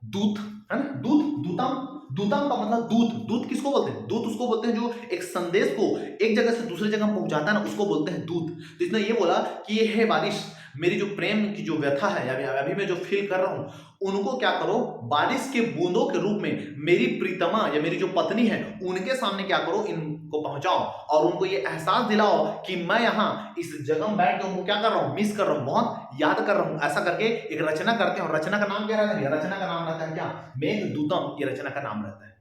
दूत, है ना, दूतम, दूतम का मतलब दूत। दूत किसको बोलते हैं? दूत उसको बोलते हैं जो एक संदेश को एक जगह से दूसरी जगह पहुंचाता है ना, उसको बोलते हैं दूत। तो इसने ये बोला कि ये है बारिश, मेरी जो प्रेम की जो व्यथा है, अभी मैं जो फील कर रहा हूं, उनको क्या करो? बारिश के बूंदों के रूप में मेरी प्रीतमा या मेरी जो पत्नी है, उनके सामने क्या करो? इनको पहुंचाओ और उनको ये एहसास दिलाओ कि मैं यहाँ इस जगह में बैठ के उनको क्या कर रहा हूँ? मिस कर रहा हूँ, बहुत याद कर रहा हूँ। ऐसा करके एक रचना करते हैं, और रचना का नाम क्या रहता है? रचना का नाम रहता है क्या? मेघदूतम, ये रचना का नाम रहता है।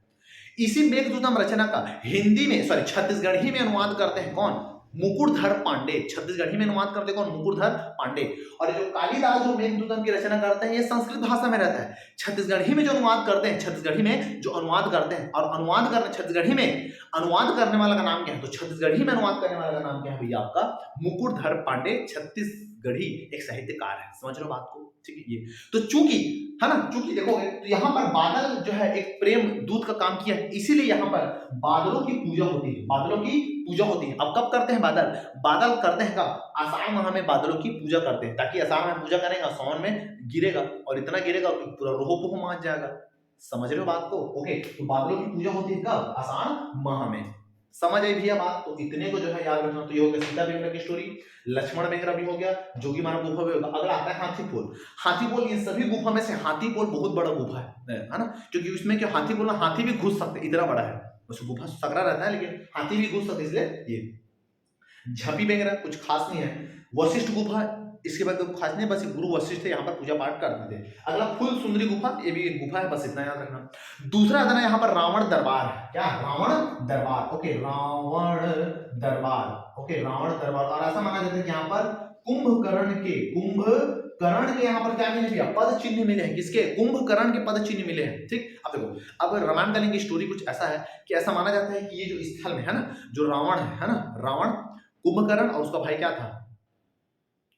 इसी मेघदूतम रचना का हिंदी में, सॉरी, छत्तीसगढ़ी में अनुवाद करते हैं कौन? मुकुटधर पांडे। छत्तीसगढ़ी में अनुवाद करते कौन? मुकुटधर पांडे। और जो कालिदास जो मेघदूतम की रचना करते हैं, ये संस्कृत भाषा में रहता है। छत्तीसगढ़ी में जो अनुवाद करते हैं, छत्तीसगढ़ी में जो अनुवाद करते हैं, और अनुवाद करने छत्तीसगढ़ी में अनुवाद करने वाला का नाम क्या है? तो छत्तीसगढ़ी में अनुवाद करने वाला का नाम क्या है भैया? आपका मुकुटधर पांडे, छत्तीसगढ़ी एक साहित्यकार है। समझ लो बात को? ठीक है, ये तो चूंकि है ना, चूंकि देखोगे तो यहाँ पर बादल जो है एक प्रेम दूत का काम किया है, इसीलिए यहाँ पर बादलों की पूजा होती है। बादलों की पूजा होती है। अब कब करते हैं बादल? बादल करते हैं कब? आषाढ़ माह में बादलों की पूजा करते हैं, ताकि आषाढ़ में पूजा करेगा, सावन में गिरेगा, और इतना गिरेगा कि पूरा रोह पोह माच जाएगा। समझ रहे हो बात को? ओके, तो बादलों की पूजा होती है कब? आषाढ़ माह में। समझ आई भैया बात? तो इतने को जो है याद रखना। तो ये हो गया सीता बेंगरा की स्टोरी, लक्ष्मण बेंगरा भी हो गया, जोगी मारा गुफा भी होगा। अगला आता है हाथीपोल। हाथीपोल, इन सभी गुफा में से हाथीपोल बहुत बड़ा गुफा है ना, क्योंकि उसमें क्या हाथीपोल में हाथी भी घुस सकते, इतना बड़ा है। वैसे गुफा सकरा रहता है लेकिन हाथी भी घुस सकते, इसलिए ये झपी वगैरह कुछ खास नहीं है। वशिष्ठ गुफा, इसके बाद कुछ खास नहीं, बस गुरु वशिष्ठ यहाँ पर पूजा पाठ करते थे। अगला फुल सुंदरी गुफा, ये भी एक गुफा है, बस इतना याद रखना। दूसरा आता है यहाँ पर रावण दरबार। क्या? रावण दरबार। ओके, रावण दरबार। ओके, रावण दरबार। और ऐसा माना जाता है कि यहाँ पर कुंभकर्ण के यहाँ पर क्या मिले भैया? पद चिन्ह मिले हैं। किसके? कुंभकर्ण के पद चिन्ह मिले हैं। ठीक, अब देखो, अब रामायण कालीन की स्टोरी कुछ ऐसा है कि ऐसा माना जाता है कि ये जो स्थल में है ना, जो रावण है ना, रावण, कुंभकर्ण और उसका भाई क्या था?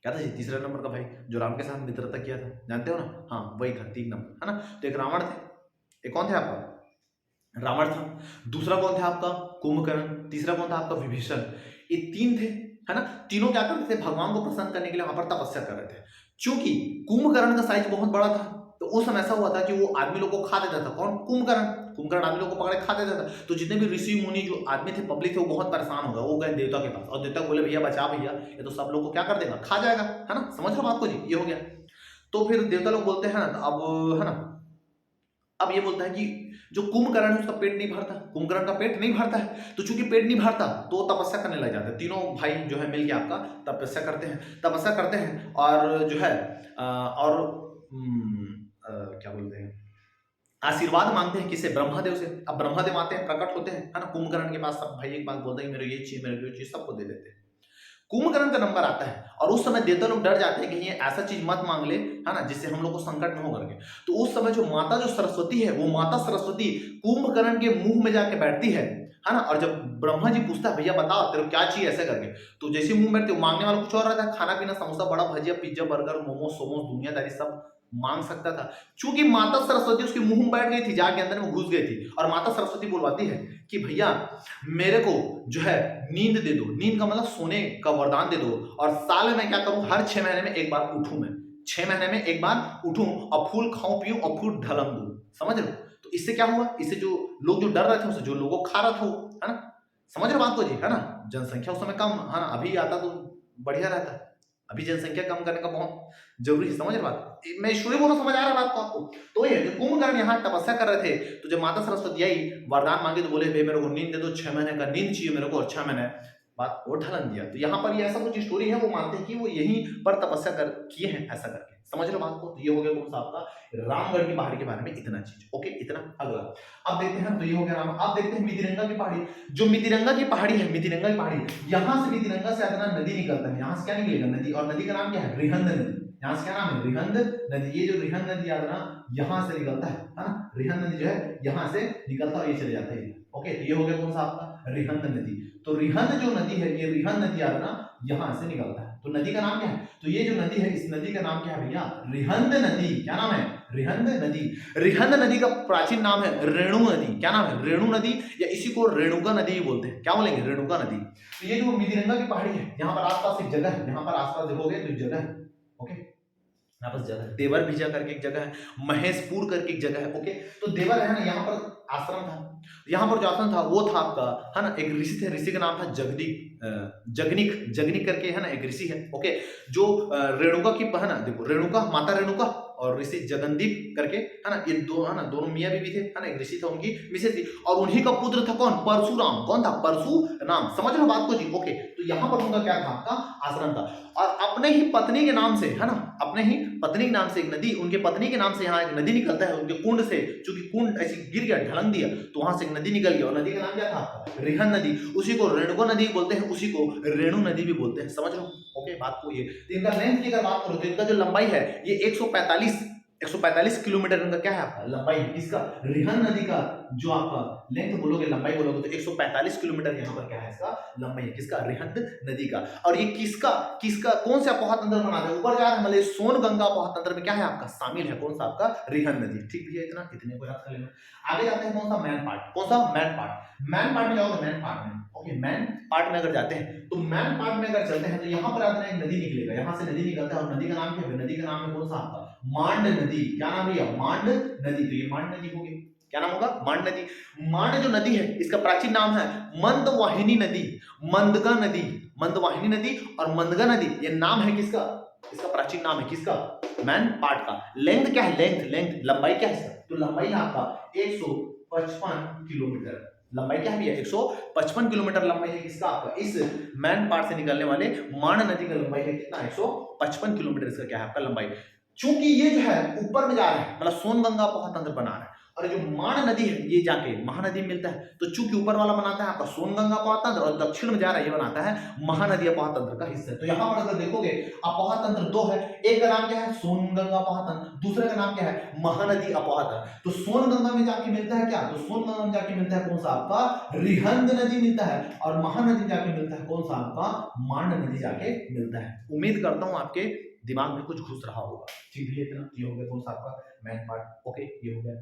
क्या था जी? तीसरे नंबर का भाई जो राम के साथ मित्रता किया था, जानते हो ना? हाँ, वही था 3 नंबर, है ना? तो एक रावण थे, एक कौन थे आपका? रावण था। दूसरा कौन था आपका? कुंभकर्ण। तीसरा कौन था आपका? विभीषण। ये 3 थे, है ना? तीनों क्या करते थे? भगवान को प्रसन्न करने के लिए वहां पर तपस्या कर रहे थे। क्योंकि कुंभकर्ण का साइज बहुत बड़ा था, तो उस समय ऐसा हुआ था कि वो आदमी लोग को खा देता था। कौन? कुंभकर्ण। कुंभकर्ण आदमी लोग को पकड़े खा देता था। तो जितने भी ऋषि मुनि जो आदमी थे, पब्लिक थे, वो बहुत परेशान हो गए। वो गए देवता के पास और देवता बोले भैया बचा भैया, ये तो सब लोग को क्या कर देगा? खा जाएगा, है ना? समझ रहे हो बात को जी? ये हो गया। तो फिर देवता लोग बोलते हैं ना, अब है ना, अब ये बोलता है कि जो कुंभकर्ण है उसका पेट नहीं भरता, कुंभकर्ण का पेट नहीं भरता है, तो चूंकि पेट नहीं भरता तो तपस्या करने लग जाते हैं। तीनों भाई जो है मिलके आपका तपस्या करते हैं और जो है और क्या बोलते हैं, आशीर्वाद मांगते हैं। किसे? ब्रह्मादेव से। अब ब्रह्मादेव आते हैं, प्रकट होते हैं, है ना, कुंभकर्ण के पास। सब भाई एक बात बोलते हैं, मेरे ये चाहिए, मेरे ये चाहिए, सबको दे देते हैं। कुंभकर्ण का नंबर आता है और उस समय देवता लोग डर जाते हैं कि ये ऐसा चीज मत मांग ले, है ना, जिससे हम लोग को संकट में हो करके। तो उस समय जो माता जो सरस्वती है, वो माता सरस्वती कुंभकर्ण के मुंह में जाके बैठती है ना। और जब ब्रह्मा जी पूछता है भैया बताओ तेरे को क्या चाहिए ऐसे करके, तो जैसे मुंह में बैठते, मांगने वाला कुछ और रहता है, खाना पीना, समोसा बड़ा, भजिया, पिज्जा, बर्गर, मोमो, सोमोस, दुनियादारी सब मांग सकता था। चूंकि माता सरस्वती उसके मुंह में बैठ गई थी, जाके अंदर में घुस गई थी, और माता सरस्वती बुलवाती है कि भैया मेरे को जो है नींद दे दो। नींद का मतलब सोने का वरदान दे दो, और साल में क्या करूं? हर 6 महीने में एक बार उठूं मैं, 6 महीने में एक बार उठूं और फूल खाऊं पीऊं और फूल ढलम दूं। समझ रहे हो? तो इससे क्या हुआ? इससे जो लोग जो डर रहे थे, उससे जो लोगों को खा रहा था वो, है ना, समझ रहे हो बात को जी? है ना, जनसंख्या उस समय कम, है ना, अभी आता तो बढ़िया रहता। अभी जनसंख्या कम करने का बहुत जरूरी है। समझ रहे बात? मैं स्टोरी बोलूं, समझ आ रहा है बात को आपको? तो ये जो कुंभकर्ण यहाँ तपस्या कर रहे थे, तो जब माता सरस्वती आई वरदान मांगे तो बोले भाई मेरे को नींद दे दो, 6 महीने का नींद चाहिए मेरे को, और 6 महीने बात वो ढलन दिया। तो यहाँ पर ये ऐसा कुछ स्टोरी है, वो मानते हैं कि वो यहीं पर तपस्या कर किए हैं ऐसा करके। समझ रहे बात को? तो ये हो गया कौन सा आपका? रामगढ़ की पहाड़ी के बारे में इतना चीज। ओके, इतना। अगला अब देखते हैं, तो ये हो गया राम। अब देखते हैं मितिरंगा की पहाड़ी। जो मितिरंगा की पहाड़ी है, मितिरंगा की पहाड़ी, यहाँ से मितिरंगा से आतना नदी निकलता है। यहाँ से क्या निकलेगा? नदी। और नदी का नाम क्या है? रिहंद नदी। यहाँ से क्या नाम है? रिहंद नदी। ये जो रिहंद नदी आतना यहाँ से निकलता है ना, रिहंद नदी जो है यहाँ से निकलता है, ये चले जाता है। ओके, तो ये हो गया कौन सा आपका? रिहंद नदी। तो रिहंद जो नदी है, ये रिहंद नदी आतना यहाँ से निकलता है। तो नदी का नाम क्या है? तो ये जो नदी है, इस नदी का नाम क्या है भैया? रिहंद नदी। क्या नाम है? रिहंद नदी। रिहंद नदी का प्राचीन नाम है रेणु नदी। क्या नाम है? रेणु नदी, या इसी को रेणुका नदी भी बोलते हैं। क्या बोलेंगे? रेणुका नदी। तो ये जो मितिरंगा की पहाड़ी है, यहाँ पर आसपास एक जगह है, यहाँ पर आसपास देखोगे तो एक जगह है। ओके, यहाँ पर जगह है, देवर भिजा करके एक जगह है, महेशपुर करके एक जगह है। ओके, तो देवर है ना, यहाँ पर आश्रम था। यहाँ पर जो आश्रम था वो था आपका, है ना, एक ऋषि थे, ऋषि का नाम था जगनिक। जगनिक करके, है ना, एक ऋषि है। ओके, जो रेणुका की, है ना, देखो, रेणुका, माता रेणुका और ऋषि जगनदीप करके, है ना, ये दो, है ना, दोनों मियाँ बीवी थे, है ना, एक ऋषि था, उनकी मिसेज थी, और उन्हीं का पुत्र था कौन? परशुराम। कौन था? परशुराम। समझ लो बात को जी? ओके, तो यहाँ पर उनका क्या था? आपका आश्रम था। और अपने ही पत्नी के नाम से, है ना, अपने ही पत्नी के नाम से एक नदी, उनके पत्नी के नाम से यहाँ एक नदी निकलता है उनके कुंड से। चूंकि कुंड ऐसी गिर गया, ढलक दिया, तो वहां से एक नदी निकल गया, और नदी का नाम क्या था? रिहंद नदी। उसी को रेणुका नदी बोलते हैं, उसी को रेणु नदी भी बोलते हैं। समझ लो? ओके, बात को ये। तो इनका लेंथ की अगर बात करो तो इनका जो लंबाई है ये 145 किलोमीटर इनका क्या है? आपका लंबाई है। किसका? रिहंद नदी का जो आपका लेंथ बोलोगे, लंबाई बोलोगे, तो 145 किलोमीटर यहाँ पर क्या है? इसका लंबाई है। किसका? रिहंद नदी का। और ये किसका किसका कौन सा अपोहा तंत्र बना है? ऊपर जा रहा है, मतलब सोन गंगा अपोहा तंत्र में क्या है आपका? शामिल है। कौन सा? आपका रिहंद नदी। ठीक भैया, इतना, इतने को याद कर लेना। आगे जाते हैं, कौन सा? Man part. कौन सा? Man part. मैन पार्ट में जाओगे, मैन पार्ट में। ओके, मैन पार्ट में अगर जाते हैं, तो मैन पार्ट में अगर चलते हैं, तो यहाँ पर आता है एक नदी निकलेगा, यहाँ से नदी निकलता है, और नदी का नाम क्या है? नदी का नाम है कौन सा? आपका मांड नदी। क्या नाम है? मांड नदी। तो ये मांड नदी होगी। क्या नाम होगा? मांड नदी। मांड जो नदी है, इसका प्राचीन नाम है मंदवाहिनी नदी, मंदगा नदी, मंदवाहिनी नदी और मंदगा नदी। ये नाम है किसका? इसका प्राचीन नाम है किसका? मैन पार्ट का। लेंथ क्या है? लेंथ लंबाई क्या है इसका? तो लंबाई है आपका 155 किलोमीटर। लंबाई क्या है, 155 किलोमीटर लंबाई है किसका, आपका इस मैन पार्ट से निकलने वाले मान नदी का लंबाई है कितना, 155 किलोमीटर इसका क्या है आपका लंबाई। चूंकि ये जो है ऊपर में जा रहा है, मतलब सोनगंगा अपोहा तंत्र बना रहा है, और जो मान नदी है ये जाके महानदी में मिलता है, तो चूंकि ऊपर वाला बनाता है आपका सोनगंगा अपोहा तंत्र और दक्षिण में जा रहा है ये बनाता है महानदी अपोहा तंत्र का हिस्सा। तो यहाँ पर अगर देखोगे अपोहा तंत्र दो है, एक का नाम क्या है सोनगंगा अपोहा तंत्र, दूसरे का नाम क्या है महानदी अपोहा तंत्र। तो सोनगंगा में जाके मिलता है क्या, तो सोनगंगा में जाके मिलता है कौन सा आपका रिहंद नदी मिलता है, और महानदी जाके मिलता है कौन सा आपका मांड नदी जाके मिलता है। उम्मीद करता हूं आपके दिमाग में कुछ घुस रहा होगा। ठीक है, इतना ये हो गया कौन सा आपका मैन पार्ट। ओके, ये हो गया।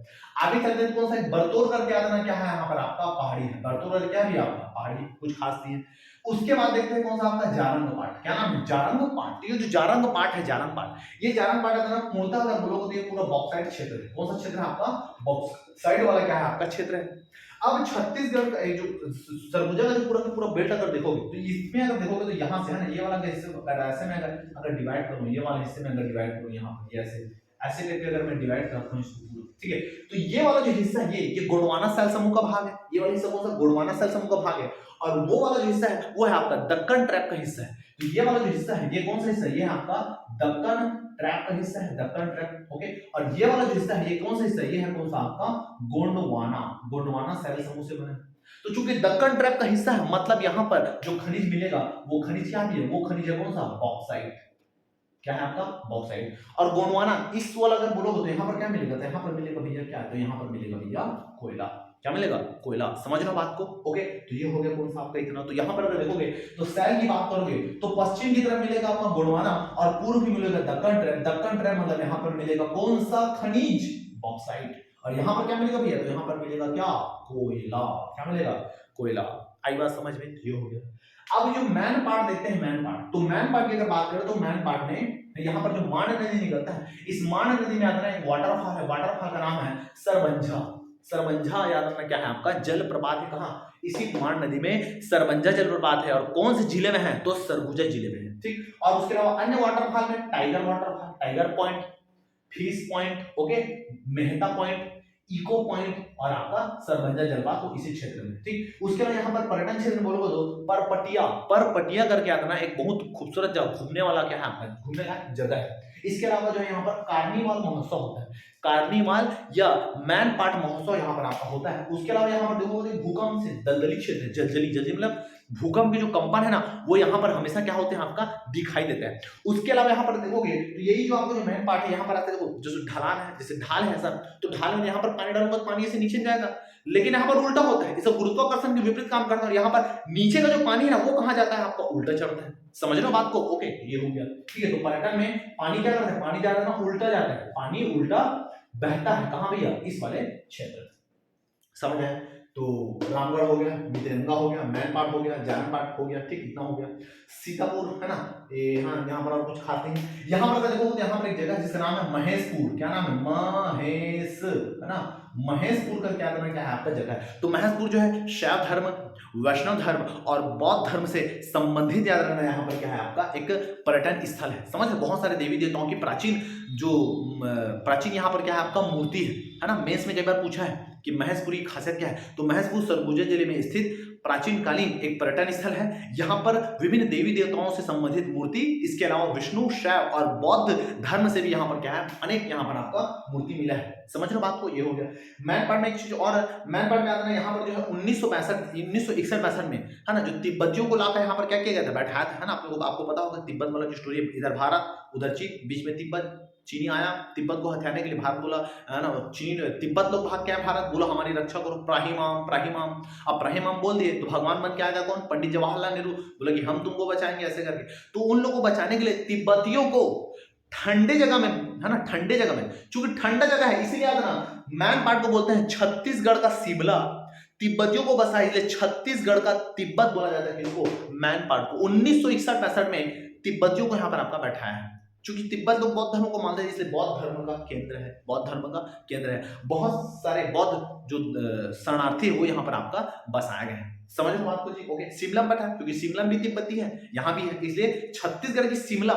आगे चलते हैं, कौन सा बरतौर करके आना क्या है यहाँ पर आपका पहाड़ी है, बरतौर क्या भी आपका पहाड़ी, कुछ खास नहीं है। उसके बाद देखते हैं कौन सा आपका जारंग पार्ट, क्या नाम है जारंग पार्ट। ये जो जारंग पार्ट है, जारंग पार्ट, ये जारंग पार्ट अगर पूर्णतः अगर बोलोगे तो ये पूरा बॉक्साइट क्षेत्र है। कौन सा क्षेत्र है आपका, बॉक्साइट वाला क्या है आपका क्षेत्र है। अब छत्तीसगढ़ का जो सरगुजा का जो पूरा बेल्ट अगर देखोगे तो इसमें अगर देखोगे तो यहाँ से है ना, ये वाला ऐसे में अगर डिवाइड करूँ, ये वाले हिस्से में अगर डिवाइड करूँ, यहाँ पर ऐसे ऐसे करके अगर मैं डिवाइड करता हूँ इसको पूरा, ठीक है, तो ये वाला जो हिस्सा है ये गोंडवाना सेल समूह का भाग है। ये वाला हिस्सा कौन सा, गोंडवाना सेल समूह का भाग है। और वो वाला जो हिस्सा है वो है आपका दक्कन ट्रैप का हिस्सा है। तो ये वाला जो हिस्सा है ये कौन सा हिस्सा है, ये है आपका दक्कन ट्रैप का हिस्सा है, दक्कन ट्रैप। ओके, और ये वाला जो हिस्सा है ये कौन सा हिस्सा है, ये है कौन सा आपका गोंडवाना सेल समूह से बना। तो चूंकि दक्कन ट्रैप का हिस्सा है, मतलब यहाँ पर जो खनिज मिलेगा वो खनिज क्या भी है, वो खनिज है कौन सा, बॉक्साइट। क्या है आपका बॉक्साइट। और गोंडवाना इस वाला अगर बोलोगे तो यहाँ पर क्या मिलेगा, तो यहाँ पर मिलेगा भैया क्या, तो यहाँ पर मिलेगा भैया कोयला। क्या मिलेगा, कोयला। समझ रहे हो बात को। ओके, तो ये हो गया कौन सा आपका इतना। तो यहाँ पर अगर देखोगे तो सेल की बात करोगे तो पश्चिम की तरफ मिलेगा आपका गोंडवाना और पूर्व की मिलेगा दक्कन ट्रैप। दक्कन ट्रैप मतलब यहाँ पर मिलेगा कौन सा खनिज, बॉक्साइट। और यहाँ पर क्या मिलेगा भैया, तो यहाँ पर मिलेगा क्या, कोयला। क्या मिलेगा, कोयला। आई बात समझ में, ये हो गया। अब जो मैन पार्ट देखते हैं, मैन पार्ट, तो मैन पार्ट की अगर बात करें तो मैन पार्ट में यहाँ पर जो मांड नदी निकलता है, इस मांड नदी में आता है एक वाटरफॉल है, वाटरफॉल का नाम है सरबंजा। सरबंजा याद रखना क्या है आपका, जल प्रपात है। कहाँ, इसी मांड नदी में सरबंजा जल प्रपात है। और कौन से जिले में है, तो सरगुजा जिले में है। ठीक, और उसके अलावा अन्य वाटरफॉल में tiger waterfall, tiger point, fish point, okay, Mehta point, echo point और आपका सरबंजा जलपात को इसी क्षेत्र में। ठीक, उसके बाद यहाँ पर पर्यटन क्षेत्र में बोलोगे तो परपटिया करके आता ना, एक बहुत खूबसूरत जगह, घूमने वाला क्या है आपका, घूमने का जगह है। इसके अलावा जो है यहाँ पर कार्निवाल महोत्सव होता है, कार्निवाल या मैन पार्ट महोत्सव यहाँ पर आपका होता है। उसके अलावा यहाँ पर देखोगे भूकंप से दलदली क्षेत्र, जलजली मतलब भूकंप के जो कंपन है ना, वो यहाँ पर हमेशा क्या होते हैं आपका, दिखाई देता है। उसके अलावा यहाँ पर देखोगे तो यही जो आपका जो मैन पार्ट है यहाँ पर आते हैं, देखो जो ढलान है, जैसे ढाल है सर, तो ढाल में यहाँ पर पानी डालूंगा तो पानी ऐसे नीचे जाएगा, लेकिन यहाँ पर उल्टा होता है, इसे गुरुत्वाकर्षण के विपरीत काम करता है। यहाँ पर नीचे का जो पानी है ना वो कहाँ जाता है आपका, उल्टा चढ़ता है। समझ रहे हो बात को। ओके, ये हो गया। ठीक है, तो पर्यटन में पानी क्या करता है, पानी जाता है ना उल्टा जाता है, पानी उल्टा बहता है। कहाँ भैया, इस वाले क्षेत्र। समझ आए। तो रामगढ़ हो गया, मित्रंगा हो गया, मैन पार्ट हो गया, जारंग पार्ट हो गया। ठीक, इतना हो गया। सीतापुर है ना, हाँ यहाँ पर और कुछ खाते हैं। यहाँ पर अगर देखो तो यहाँ पर एक जगह जिसका नाम है महेशपुर। क्या नाम है, महेश, है ना, महेशपुर का क्या नाम है, क्या है आपका जगह है। तो महेशपुर जो है शैव धर्म, वैष्णव धर्म और बौद्ध धर्म से संबंधित याद रखना, यहाँ पर क्या है आपका एक पर्यटन स्थल है। समझ, बहुत सारे देवी देवताओं की प्राचीन यहाँ पर क्या है आपका मूर्ति है ना। मेंस में कई बार पूछा है कि महेशपुर की खासियत क्या है, तो महेशपुर सरगुजा जिले में स्थित प्राचीन कालीन एक पर्यटन स्थल है। यहाँ पर विभिन्न देवी देवताओं से संबंधित मूर्ति, इसके अलावा विष्णु, शैव और बौद्ध धर्म से भी यहाँ पर क्या है, अनेक यहाँ पर आपका मूर्ति मिला है। समझ रहे हो बात को। ये हो गया। मैन पार्ट में एक चीज और, मैन पार्ट में आता है यहाँ पर जो है 1961-62 में है ना, जो तिब्बतियों को लाकर यहाँ पर क्या किया गया था, बैठाया था, है ना। आपको पता होगा तिब्बत वाला जो स्टोरी है, इधर भारत उधर चीन, बीच में तिब्बत। चीनी आया, तिब्बत को हथियाने के लिए भारत बोला, है ना, चीन तिब्बत लोग भाग के आए, भारत बोला हमारी रक्षा करो, प्राहिमाम प्राहिमाम। अब प्राहिमाम बोल दिए तो भगवान बन के आएगा कौन, पंडित जवाहरलाल नेहरू, बोला कि हम तुमको बचाएंगे ऐसे करके। तो उन लोगों को बचाने के लिए तिब्बतियों को ठंडे जगह में, है ना, ठंडे जगह में, चूंकि ठंडा जगह है इसीलिए याद ना, मैन पार्ट को बोलते हैं छत्तीसगढ़ का शिमला। तिब्बतियों को बसा इसलिए छत्तीसगढ़ का तिब्बत बोला जाता है किसको, मैन पार्ट को। 1961-62 में तिब्बतियों को यहाँ पर आपका बैठाया है। चूंकि तिब्बत लोग बौद्ध धर्म को मानते हैं इसलिए बौद्ध धर्म का केंद्र है, बौद्ध धर्म का केंद्र है। बहुत सारे बौद्ध जो शरणार्थी है वो यहाँ पर आपका बसाए गए हैं। समझ लो बात को जी। ओके, शिमला बैठा क्योंकि शिमला भी तिब्बती है, यहाँ भी है, इसलिए छत्तीसगढ़ की शिमला,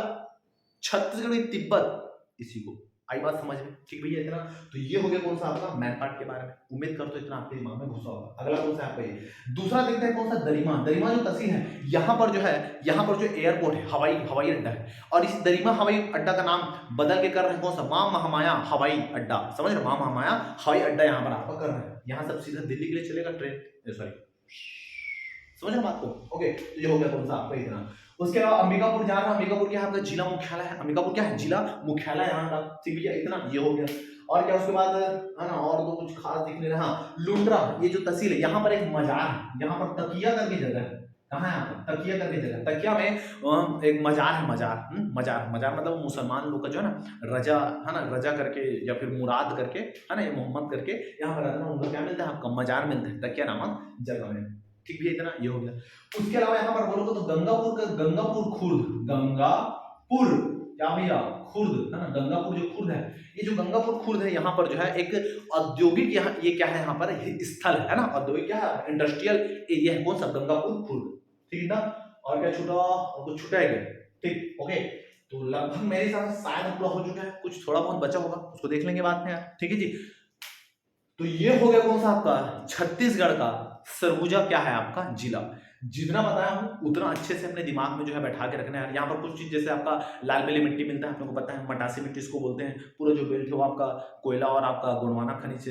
छत्तीसगढ़ की तिब्बत, इसी को आई बात समझ में? ठीक भैया इतना। तो ये हो गया कौन सा आपका मैन पार्ट के बारे में। उम्मीद करता हूं इतना आपके दिमाग में घुसा होगा। अगला कौन सा है आपका ये दूसरा देखते हैं कौन सा दरिमा। दरिमा जो तहसील है यहाँ पर जो है, यहाँ पर जो एयरपोर्ट है हवाई अड्डा है, और इस दरिमा हवाई अड्डा का नाम बदल के कर रहे हैं कौन सा मां महामाया हवाई अड्डा। समझ रहे, मां महामाया हवाई अड्डा यहाँ पर आपका कर रहे हैं। यहाँ सब सीधा दिल्ली के लिए चलेगा ट्रेन, सॉरी समझ रहे बात को। ओके तो ये हो गया कौन सा आपका इतना। उसके अलावा अंबिकापुर जा रहा है, अंबिकापुर क्या है आपका जिला मुख्यालय है, अंबिकापुर क्या है जिला मुख्यालय यहाँ का। ठीक भैया इतना ये हो गया। और क्या उसके बाद है ना, और तो कुछ खास दिख नहीं रहा। हाँ लुंड्रा ये जो तहसील है, यहाँ पर एक मजार है, यहाँ पर तकिया करके जगह है। कहाँ है यहाँ पर तकिया करके जगह, तकिया में एक मजार है, मजार मतलब मुसलमान लोग का जो है ना रजा है ना, रजा करके या फिर मुराद करके है ना, ये मोहम्मद करके यहाँ पर रहना, उनका क्या मिलता है आपका मजार मिलता है तकिया नामक जगह में। ठीक भी इतना ये हो गया। उसके अलावा यहाँ पर बोलोगे तो गंगापुर खुर्द, गंगापुर क्या भैया खुर्द है ना, गंगापुर जो खुर्द है, ये जो गंगापुर खुर्द है यहाँ पर जो है एक औद्योगिक, यहाँ ये क्या है यहाँ पर स्थल है ना, औद्योगिक क्या है इंडस्ट्रियल एरिया है कौन सा गंगापुर खुर्द। ठीक है ना। और क्या छूटा, और कुछ छूटा है क्या? ठीक ओके। तो लगभग मेरे हिसाब से शायद पूरा हो चुका है, कुछ थोड़ा बहुत बचा होगा उसको देख लेंगे बाद में यार। ठीक है जी। तो ये हो गया कौन सा आपका छत्तीसगढ़ का सरगुजा क्या है आपका जिला। जितना बताया हूं उतना अच्छे से अपने दिमाग में जो है बैठा के रखना है। यहाँ पर कुछ चीज जैसे आपका लाल बेली मिट्टी मिलता है, आप लोगों को पता है, मटासी मिट्टी इसको बोलते हैं। पूरा जो बेल्ट है वो आपका कोयला और आपका गोंडवाना खनिज,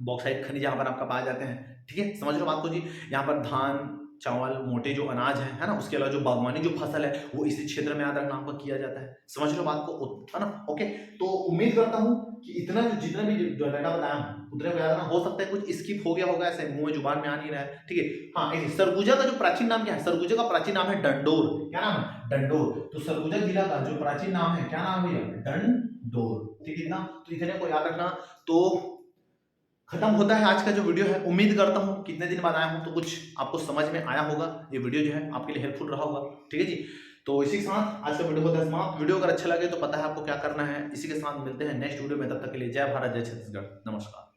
बॉक्साइट खनिज यहाँ पर आपका पाए जाते हैं। ठीक है समझ लो बात को जी। यहाँ पर धान चावल मोटे जो अनाज है ना, उसके अलावा जो बागवानी जो फसल है वो इसी क्षेत्र में याद रखना आपका किया जाता है। समझ लो बात को है ना। ओके तो उम्मीद करता हूँ कि इतना जो जितना भी जो डाटा बताया हूँ उतने को याद रखना। हो सकता है कुछ स्किप हो गया होगा, ऐसे मुंह में जुबान में आ नहीं रहा है। ठीक है हाँ, सरगुजा का जो प्राचीन नाम क्या है, सरगुजा का प्राचीन नाम है डंडोर। क्या नाम है? डंडोर। तो सरगुजा जिला का जो प्राचीन नाम है क्या नाम है? डंडोर। ठीक है ना। तो इतने को याद रखना। तो खत्म होता है आज का जो वीडियो है। उम्मीद करता हूँ कितने दिन बाद आया हूँ तो कुछ आपको समझ में आया होगा, ये वीडियो जो है आपके लिए हेल्पफुल रहा होगा। ठीक है जी। तो इसी के साथ आज का वीडियो होता है समाप्त। वीडियो अगर अच्छा लगे तो पता है आपको क्या करना है। इसी के साथ मिलते हैं नेक्स्ट वीडियो में, तब तक के लिए जय भारत जय छत्तीसगढ़, नमस्कार।